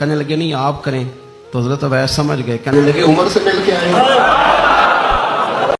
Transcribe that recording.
कहने लगे नहीं आप करें। तो हजरत अवैस समझ गए, कहने लगे उमर से मिल के आए।